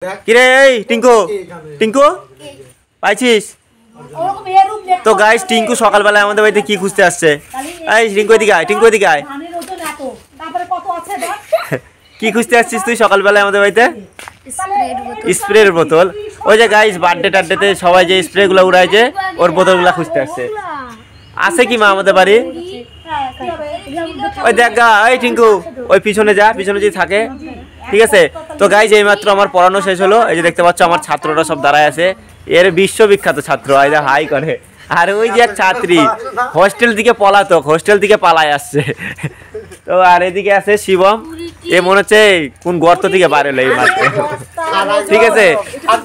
কিরে এই টিঙ্কু টিঙ্কু পাইছিস? তো গাইস টিঙ্কু সকালবেলা আমাদের বাড়িতে কি খুঁজতে আসছে? এই টিঙ্কু এদিকে আয়, টিঙ্কু এদিকে আয়। কি খুঁজতে আসছিস তুই সকালবেলা আমাদের বাড়িতে? স্প্রের বোতল। ওই যে গাইস বার্থডে টার্থডেতে সবাই যে স্প্রে গুলো উড়ায় যে ওর বোতলগুলা খুঁজতে আসছে। আছে কি মা আমাদের বাড়ি? ওই দেখ গা, এই টিঙ্কু ওই পিছনে যা, পিছনে যদি থাকে ঠিক আছে। তো গাইস এইমাত্র আমার পড়ানো শেষ হলো, এই যে দেখতে পাচ্ছ আমার ছাত্ররা সব দাঁড়ায় আছে। এর বিশ্ববিখ্যাত ছাত্র আইদা হাই করে। আর ওই যে এক ছাত্রী হোস্টেল থেকে পলাতক, হোস্টেল থেকে পালায় আসছে। তো আর এদিকে আছে শিবম, এ মনে হচ্ছে কোন গর্ত থেকে বার হলো এই মাত্র, ঠিক আছে।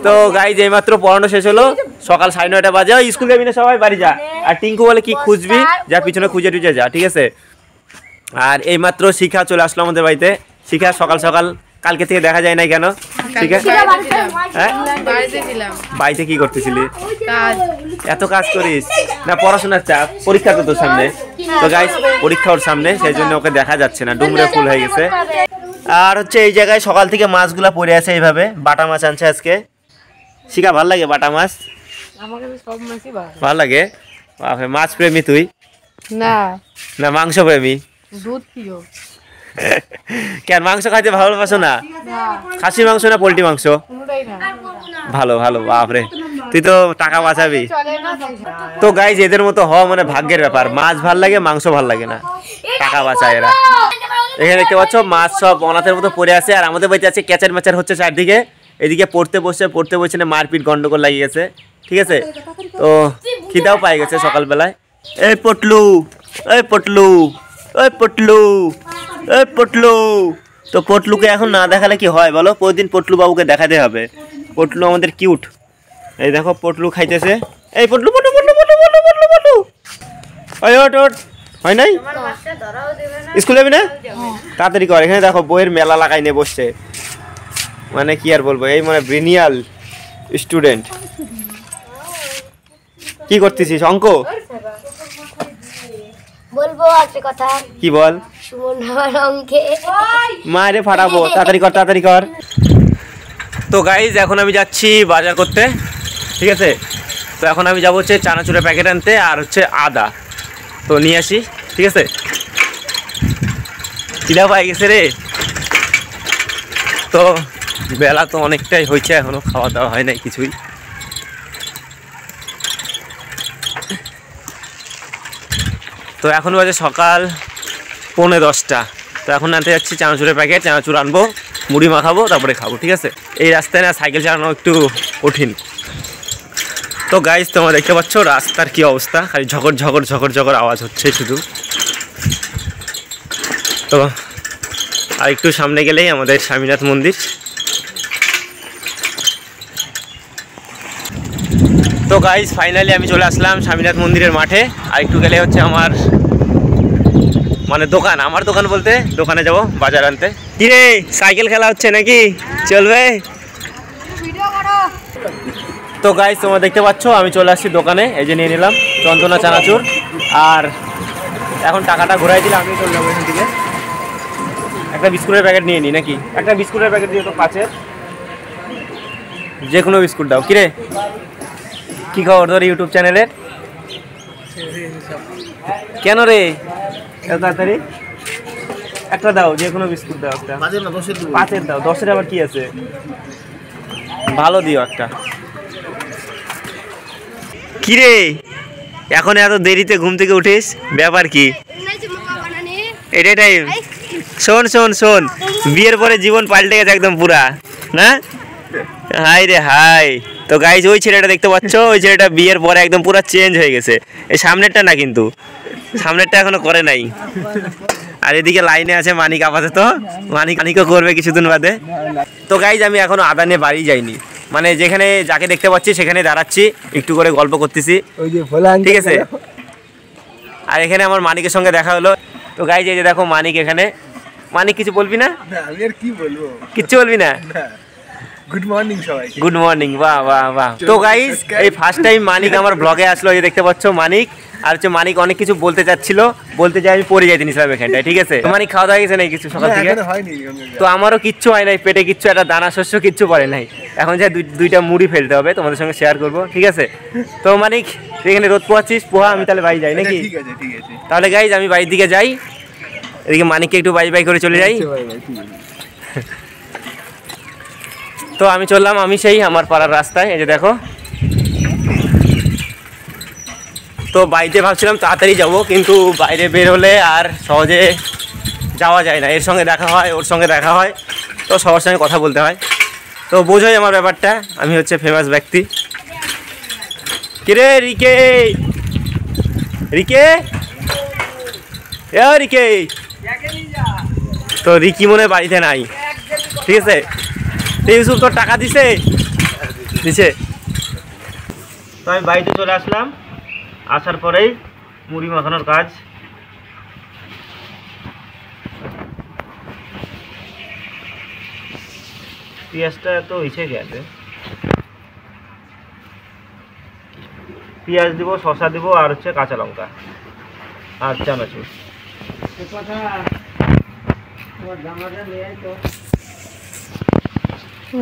তো গাইস এইমাত্র পড়ানো শেষ হলো, সকাল 9:30 বাজে। ওই স্কুল যাবি না, সবাই বাড়ি যা। আর টিঙ্কু বলে কি খুঁজবি, যা পিছনে খুঁজে টুজে যা, ঠিক আছে। আর এইমাত্র শিখা চলে আসলো আমাদের বাড়িতে। শিখা সকাল সকাল কালকে থেকে দেখা যায় নাই কেন? শিখা বাড়িতে কি করতেছিলি? এত কাজ করিস না? পড়াশোনার চাপ, পরীক্ষা তো তোর সামনে। তো গাইস পরীক্ষা ওর সামনে, সেই জন্য ওকে দেখা যাচ্ছে না, ডুমরে ফুল হয়ে গেছে। আর হচ্ছে এই জায়গায় সকাল থেকে মাছগুলা পড়ে আছে এইভাবে। বাটা মাছ আনছে আজকে। শিখা ভাল লাগে বাটা মাছ? ভাল লাগে। মাছ প্রেমী তুই? না না মাংস প্রেমী। কেন মাংস খাইতে ভালোবাসো না? খাসির মাংস না পোল্ট্রি মাংস? ভালো ভালো, বাপরে তুই তো টাকা বাঁচাবি। তো গাইস এদের মতো হওয়া মানে ভাগ্যের ব্যাপার। মাছ ভাল লাগে, মাংস ভাল লাগে না, টাকা বাঁচায় এরা। এখানে দেখতে পাচ্ছ মাছ সব অনাথের মতো পড়ে আছে। আর আমাদের বাড়িতে আছে ক্যাচার ম্যাচার হচ্ছে চারদিকে। এদিকে পড়তে বসে না মারপিট গন্ডগোল লাগিয়ে গেছে, ঠিক আছে। তো খিদাও পাই গেছে সকালবেলায়। এই পটলু, এই পটলু, এই পটলু, এই পটলু। তো পটলুকে এখন না দেখালে কি হয় বলো? প্রতিদিন পটলু বাবুকে দেখাতে হবে। পটলু আমাদের কিউট। এই দেখো পটলু খাইতেছে। এই পটলু পটলু পটলু পটলু পটলু পটলু পটলু, ওই ওট ওট, হয় নাই? স্কুল যাবি না? তাড়াতাড়ি কর। এখানে দেখো বইয়ের মেলা লাগাই নিয়ে বসছে, মানে কি আর বলবো, এই মানে ব্রিনিয়াল স্টুডেন্ট। কি করতেছিস? অঙ্ক বলবো একটা কথা। কি বল? সুমন আমার অঙ্কে মারে ফাটাবো, তাড়াতাড়ি কর তাড়াতাড়ি কর। তো গাইজ এখন আমি যাচ্ছি বাজার করতে, ঠিক আছে। তো এখন আমি যাবো হচ্ছে চানাচুরের প্যাকেট আনতে আর হচ্ছে আদা, তো নিয়ে আসি, ঠিক আছে। খিদা পাই গেছে রে। তো বেলা তো অনেকটাই হয়েছে, এখনো খাওয়া দাওয়া হয় নাই কিছুই। তো এখন বাজে সকাল 9:45। তো এখন আনতে যাচ্ছি চানাচুরের প্যাকেট, চানাচুর আনবো, মুড়ি মাখাবো, তারপরে খাবো, ঠিক আছে। এই রাস্তায় না সাইকেল চালানো একটু কঠিন। তো গাইজ তোমরা দেখতে পাচ্ছ রাস্তার কি অবস্থা, খালি ঝকর ঝকর ঝকর ঝকর আওয়াজ হচ্ছে শুধু। তো আর একটু সামনে গেলেই আমাদের স্বামীনাথ মন্দির। তো গাইজ ফাইনালি আমি চলে আসলাম স্বামীনাথ মন্দিরের মাঠে। আর একটু গেলে হচ্ছে আমার মানে দোকান, আমার দোকান বলতে দোকানে যাব বাজার আনতে। কিরে সাইকেল খেলা হচ্ছে নাকি? চলবে? তো গাইজ তোমরা দেখতে পাচ্ছ আমি চলে আসছি দোকানে, এই যে নিয়ে নিলাম চন্দনা চানাচুর। আর এখন টাকাটা ঘুরাই দিলে আমি চলে যাবো এখান থেকে। একটা বিস্কুটের প্যাকেট নিয়ে নিই নাকি? একটা বিস্কুটের প্যাকেট দিয়ে তো 5-এর, যে কোনো বিস্কুট দাও। কিরে কি খবর তোর ইউটিউব চ্যানেলের? কেন রে এত তাড়াতাড়ি? একটা দাও, যে কোনো বিস্কুট দাও একটা। 5-এর দাও, 10-এর আবার কি আছে? ভালো দিও একটা। কিরে এখন এত দেরিতে ঘুম থেকে উঠিস, ব্যাপার কি? এটাই টাইম। শোন শোন শোন, বিয়ের পরে জীবন পাল্টে গেছে একদম পুরা, না? হাই রে হাই। তো গাইজ ওই ছেলেটা দেখতে পাচ্ছ, ওই ছেলেটা বিয়ের পরে একদম পুরো চেঞ্জ হয়ে গেছে। এই সামনেরটা না, কিন্তু সামনেরটা এখনো করে নাই। আর এদিকে লাইনে আছে মানিক আপাতত, মানিকও করবে কিছুদিন বাদে। তো গাইজ আমি এখনো আদা নিয়ে বাড়ি যাইনি, মানে যেখানে যাকে দেখতে পাচ্ছি সেখানে দাঁড়াচ্ছি, একটু করে গল্প করতেছি, ঠিক আছে। আর এখানে আমার মানিকের সঙ্গে দেখা হলো। তো গাইজ এই যে দেখো মানিক এখানে। মানিক কিছু বলবি না? আমি আর কি বলবো, কিচ্ছু বলবি না? গুড মর্নিং সবাই। গুড মর্নিং, বাহ বাহ বাহ। তো গাইস এই ফার্স্ট টাইম মানিক আমার ব্লগে আসলো, এই দেখতে পাচ্ছ মানিক। আর হচ্ছে মানিক অনেক কিছু বলতে চাচ্ছিল, বলতে যাই আমি পড়ে যাইতে নিছিলাম এখানটায়, ঠিক আছে। মানিক খাওয়া দাওয়া গেছে নাই কিছু সকাল থেকে? তো আমারও কিচ্ছু হয় নাই, পেটে কিচ্ছু একটা দানা শস্য কিচ্ছু পড়ে নাই। এখন যে দুইটা মুড়ি ফেলতে হবে, তোমাদের সঙ্গে শেয়ার করব, ঠিক আছে? তো মানিক এখানে রোদ পোহাচ্ছিস, পোহা, আমি তাহলে বাড়ি যাই নাকি? ঠিক আছে ঠিক আছে। তাহলে গাইজ আমি বাড়ির দিকে যাই, এদিকে মানিককে একটু বাই বাই করে চলে যাই। তো আমি চললাম, আমি সেই আমার পাড়ার রাস্তায়, এই যে দেখো। তো বাড়িতে ভাবছিলাম তাড়াতাড়ি যাব, কিন্তু বাইরে বের হলে আর সহজে যাওয়া যায় না, এর সঙ্গে দেখা হয়, ওর সঙ্গে দেখা হয়, তো সবার সঙ্গে কথা বলতে হয়। তো বোঝোই আমার ব্যাপারটা, আমি হচ্ছে ফেমাস ব্যক্তি। কিরে রিকে, রিকে, এ রিকে। তো রিকি মনে বাড়িতে নাই, ঠিক আছে? ইউসুফ তোর টাকা দিছে? দিছে। তো আমি বাড়িতে চলে আসলাম, আসার পরেই মুড়ি মাখানোর কাজ। পেঁয়াজটা তো ইসে গেছে, পেঁয়াজ দিব, শসা দিব, আর হচ্ছে কাঁচা লঙ্কা আর চানাচুর।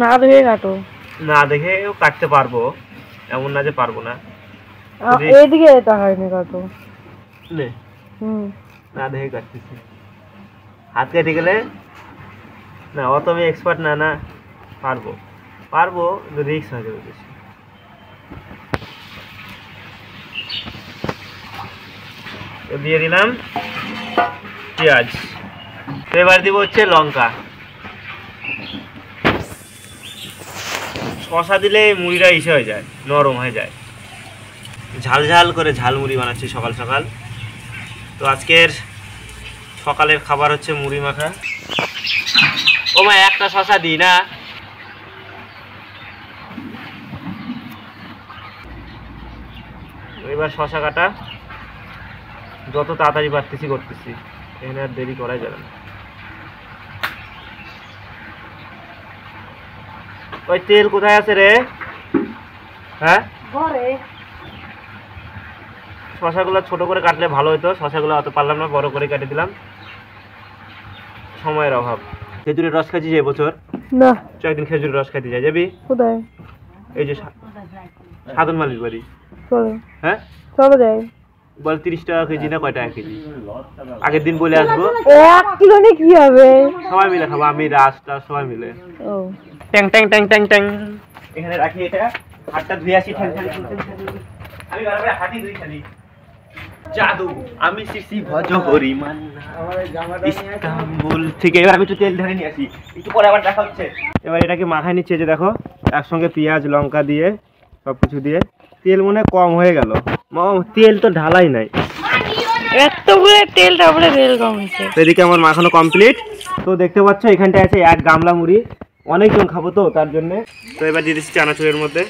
না দেখে কাটো, না দেখে কাটতে পারবো, এমন না যে পারবো না। এইদিকে তাকাইনি কাটো, না দেখে কাটতেছি, হাত কেটে গেলে না, অত আমি এক্সপার্ট না, না পারবো, পারবো, রিস্ক হয়ে যাবে বেশি। দিয়ে দিলাম পেঁয়াজ, এবার দিব হচ্ছে লঙ্কা। শসা দিলে মুড়িটা ইসে হয়ে যায়, নরম হয়ে যায়। ঝাল ঝাল করে ঝাল মুড়ি বানাচ্ছি সকাল সকাল। তো আজকের সকালের খাবার হচ্ছে মুড়ি মাখা। ও মা, একটা শসা দিই না? এবার শসা কাটা যত তাড়াতাড়ি পারতেছি করতেছি, এখানে আর দেরি করাই যাবে না। ওই তেল কোথায় আছে রে? হ্যাঁ, শসাগুলো ছোট করে কাটলে ভালো হতো, শসাগুলো অত পারলাম না, বড় করে কেটে দিলাম, সময়ের অভাব। খেজুরের রস খাচ্ছিস এবছর? না। চ একদিন খেজুরের রস খাইতে যাই, যাবি? কোথায়? এই যে সাধন মালির বাড়ি। চলো। হ্যাঁ চলো যাই। বল 30 টাকা কেজি না কয় টাকা কেজি? আগের দিন বলে আসবো। 1 কিলো নিয়ে কি হবে? সবাই মিলে খাবো, আমি রাস্তা সবাই মিলে। ও ট্যাং ট্যাং ট্যাং ট্যাং ট্যাং। এখানে রাখি এটা, হাতটা ধুয়ে আসি। আমি বারবার হাঁটি ধুই খালি। জাদু আমি সিসি ভজহরি মান্না ইস্তাম্বুল থেকে। এবার আমি একটু তেল ধরে নিয়ে আসি, একটু পরে আবার দেখা হচ্ছে। এবার এটাকে মাখায় নিচ্ছে, যে দেখো একসঙ্গে পেঁয়াজ লঙ্কা দিয়ে সব কিছু দিয়ে। তেল মনে কম হয়ে গেল, তেল তো ঢালাই নাই, এতগুলো তেল তারপরে তেল কম হয়েছে। এদিকে আমার মাখানো কমপ্লিট। তো দেখতে পাচ্ছ এখানটায় আছে 1 গামলা মুড়ি, অনেকজন খাবো তো তার জন্যে। তো এবার দিয়ে দিচ্ছি চানাচুরের মধ্যে।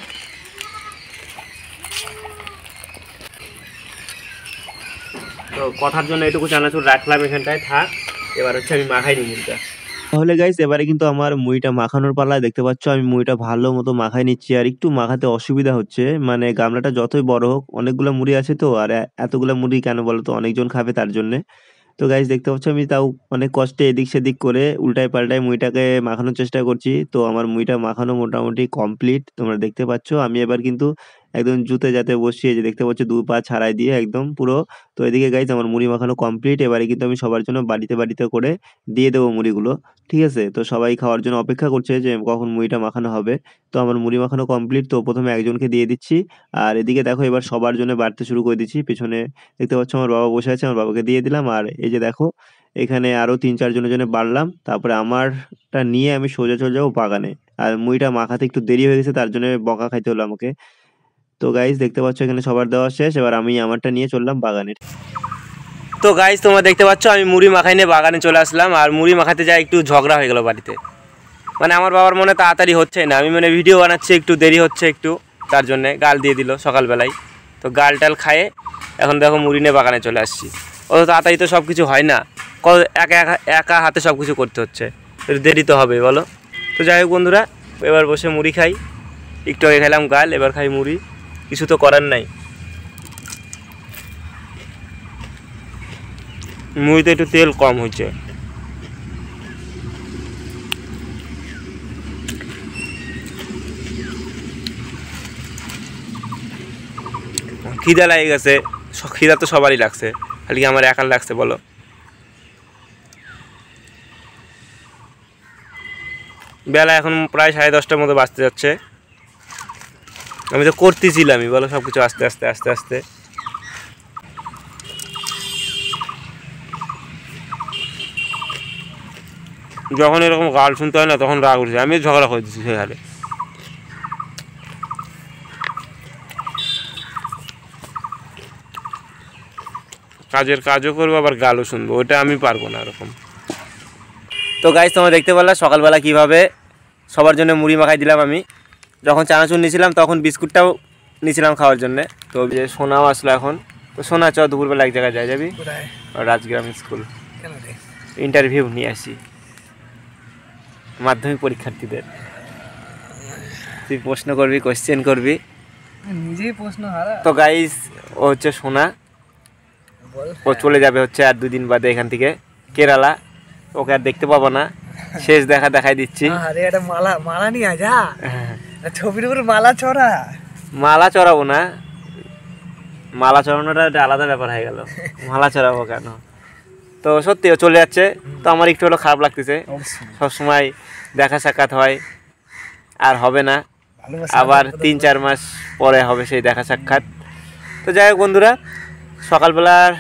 তো কথার জন্য এটুকু চানাচুর রাখলাম এখানটায়, থাক। এবার হচ্ছে আমি মাখাই নি মুড়িটা। তাহলে গাইস এবারে কিন্তু আমার মুড়িটা মাখানোর পালায়। দেখতে পাচ্ছ আমি মুড়িটা ভালো মতো মাখাই নিচ্ছি, আর একটু মাখাতে অসুবিধা হচ্ছে, মানে গামলাটা যতই বড় হোক অনেকগুলো মুড়ি আছে তো, আর এতগুলো মুড়ি কেন বলো তো, অনেকজন খাবে তার জন্যে। তো গাইস দেখতে পাচ্ছ আমি তাও অনেক কষ্টে এদিক সেদিক করে উল্টায় পাল্টায় মুড়িটাকে মাখানোর চেষ্টা করছি। তো আমার মুড়িটা মাখানো মোটামুটি কমপ্লিট, তোমরা দেখতে পাচ্ছ। আমি এবার কিন্তু একদম জুতে যাতে বসিয়ে, যে দেখতে পাচ্ছ 2 পা ছাড়াই দিয়ে একদম পুরো। তো এদিকে গাইস আমার মুড়ি মাখানো কমপ্লিট। এবারে কিন্তু আমি সবার জন্য বাড়িতে বাড়িতে করে দিয়ে দেবো মুড়িগুলো, ঠিক আছে? তো সবাই খাওয়ার জন্য অপেক্ষা করছে যে কখন মুড়িটা মাখানো হবে। তো আমার মুড়ি মাখানো কমপ্লিট। তো প্রথমে একজনকে দিয়ে দিচ্ছি, আর এদিকে দেখো এবার সবার জন্য বাড়তে শুরু করে দিচ্ছি। পেছনে দেখতে পাচ্ছ আমার বাবা বসে আছে, আমার বাবাকে দিয়ে দিলাম। আর এই যে দেখো এখানে আরো 3-4 জনের জন্য বাড়লাম। তারপরে আমারটা নিয়ে আমি সোজা চলে যাবো বাগানে। আর মুড়িটা মাখাতে একটু দেরি হয়ে গেছে, তার জন্য বকা খাইতে হলো আমাকে। তো গাইস দেখতে পাচ্ছ এখানে সবার দেওয়া শেষ, এবার আমি আমারটা নিয়ে চললাম বাগানে। তো গাইস তোমরা দেখতে পাচ্ছ আমি মুড়ি মাখাই নিয়ে বাগানে চলে আসলাম। আর মুড়ি মাখাতে যাই একটু ঝগড়া হয়ে গেল বাড়িতে, মানে আমার বাবার মনে তাড়াতাড়ি হচ্ছে না, আমি মানে ভিডিও বানাচ্ছি, একটু দেরি হচ্ছে একটু, তার জন্যে গাল দিয়ে দিল সকালবেলায়। তো গাল টাল খায়ে এখন দেখো মুড়ি নিয়ে বাগানে চলে আসছি। অত তাড়াতাড়ি তো সব কিছু হয় না, একা হাতে সব কিছু করতে হচ্ছে, দেরি তো হবে বলো। তো যাই হোক বন্ধুরা, এবার বসে মুড়ি খাই। একটু আগে খেলাম গাল, এবার খাই মুড়ি, কিছু তো করার নাই। মুড়িতে একটু তেল কম হয়েছে। খিদা লাগে গেছে, খিদা তো সবারই লাগছে, খালি কি আমার একার লাগছে বলো? বেলা এখন প্রায় 10:30টার মতো বাজতে যাচ্ছে। আমি তো করতেছিলামই বলো সব কিছু আস্তে আস্তে আস্তে আস্তে। যখন এরকম গাল শুনতে হয় না তখন রাগ উঠছে, আমি ঝগড়া করে দিচ্ছি সেই হালে। কাজের কাজও করবো আবার গালও শুনবো, ওটা আমি পারবো না এরকম। তো গাইস তোমরা দেখতে পারলা সকালবেলা কিভাবে সবার জন্য মুড়ি মাখাই দিলাম। আমি যখন চানাচুর নিয়েছিলাম তখন বিস্কুটটাও নিয়েছিলাম খাওয়ার জন্যে। তো যে সোনাও আসলো এখন। তো সোনা চ দুপুরবেলা এক জায়গায় যাবি, রাজগ্রাম স্কুল ইন্টারভিউ নিয়ে আসি মাধ্যমিক পরীক্ষার্থীদের। তুই প্রশ্ন করবি, কোশ্চেন করবি, নিজেই প্রশ্ন হারা। তো গাইস ও হচ্ছে সোনা, ও চলে যাবে হচ্ছে আর 2 দিন বাদে এখান থেকে কেরালা। ওকে আর দেখতে পাবো না, শেষ দেখা দেখাই দিচ্ছি। আরে এটা মালা মালা নিয়ে যা, ছবির উপর মালা চড়া। মালা চড়াবো না, মালা চড়ানোটা একটা আলাদা ব্যাপার হয়ে গেল, মালা চড়াবো কেন? তো সত্যি ও চলে যাচ্ছে, তো আমার একটু হলো খারাপ লাগতেছে। সবসময় দেখা সাক্ষাৎ হয়, আর হবে না, আবার 3-4 মাস পরে হবে সেই দেখা সাক্ষাৎ। তো যাই হোক বন্ধুরা, সকালবেলার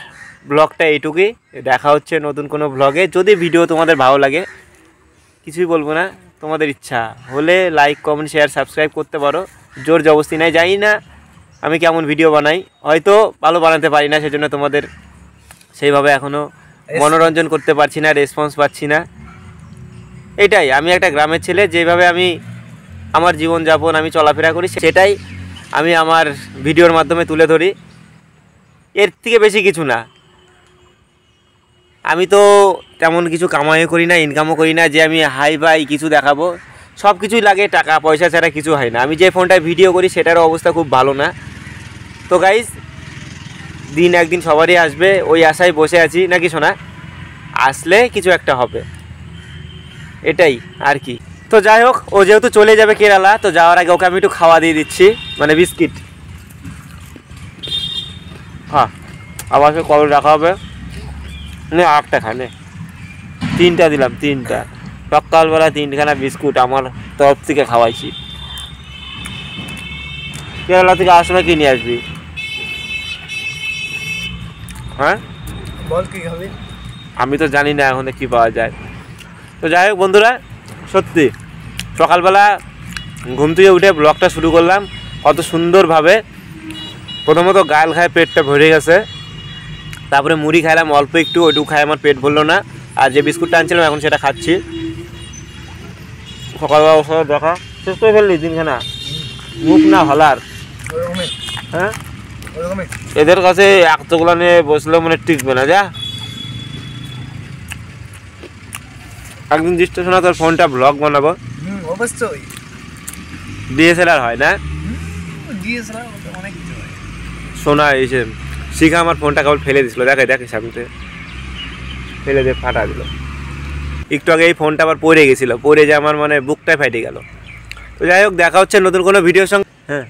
ব্লগটা এইটুকুই। দেখা হচ্ছে নতুন কোনো ব্লগে। যদি ভিডিও তোমাদের ভালো লাগে, কিছুই বলবো না, তোমাদের ইচ্ছা হলে লাইক কমেন্ট শেয়ার সাবস্ক্রাইব করতে পারো, জোর জবরদস্তি নাই। জানি না আমি কেমন ভিডিও বানাই, হয়তো ভালো বানাতে পারি না, সেজন্য তোমাদের সেইভাবে এখনও মনোরঞ্জন করতে পারছি না, রেসপন্স পাচ্ছি না। এটাই, আমি একটা গ্রামের ছেলে, যেভাবে আমি আমার জীবনযাপন আমি চলাফেরা করি সেটাই আমি আমার ভিডিওর মাধ্যমে তুলে ধরি, এর থেকে বেশি কিছু না। আমি তো তেমন কিছু কামাইও করি না, ইনকামও করি না যে আমি হাই ফাই কিছু দেখাবো। সব কিছুই লাগে টাকা পয়সা ছাড়া কিছু হয় না। আমি যে ফোনটায় ভিডিও করি সেটারও অবস্থা খুব ভালো না। তো গাইস, দিন একদিন সবারই আসবে, ওই আশায় বসে আছি, নাকি শোনা? আসলে কিছু একটা হবে, এটাই আর কি। তো যাই হোক, ও যেহেতু চলে যাবে কেরালা, তো যাওয়ার আগে ওকে আমি একটু খাওয়া দিয়ে দিচ্ছি, মানে বিস্কিট। হ্যাঁ, আবার সে কবে রাখা হবে? নে 8টা খানে, 3টা দিলাম, 3টা সকালবেলা 3খানা বিস্কুট আমার তরফ থেকে খাওয়াইছি। কেরালা থেকে আসার সময় কি নিয়ে আসবি? হ্যাঁ বল কি হবে, আমি তো জানি না এখন কি পাওয়া যায়। তো যাই হোক বন্ধুরা, সত্যি সকালবেলা ঘুম থেকে উঠে ব্লগটা শুরু করলাম কত সুন্দরভাবে। প্রথমত গাল খায় পেটটা ভরে গেছে, তারপরে মুড়ি খাইলাম অল্প একটু, ওইটুকু খাই আমার পেট ভরলো না। আর যে বিস্কুটটা আনছিলাম এখন সেটা খাচ্ছি। সকালবেলা ওর সাথে দেখা শেষ করে ফেললি 3খানা, মুখ না হলার। হ্যাঁ, এদের কাছে এতগুলো নিয়ে বসলে মানে টিকবে না। যা একদিন দৃষ্টি শোনা, তোর ফোনটা ব্লগ বানাবো। অবশ্যই ডিএসএলআর হয় না, শোনা এসে শিখা আমার ফোনটা কেবল ফেলে দিছিল, দেখে দেখে সামনে ফেলে দিয়ে ফাটা দিল। একটু আগে এই ফোনটা আবার পড়ে গেছিলো, পড়ে যে আমার মানে বুকটাই ফাটে গেল। তো যাই হোক, দেখা হচ্ছে নতুন কোনো ভিডিওর সঙ্গে। হ্যাঁ।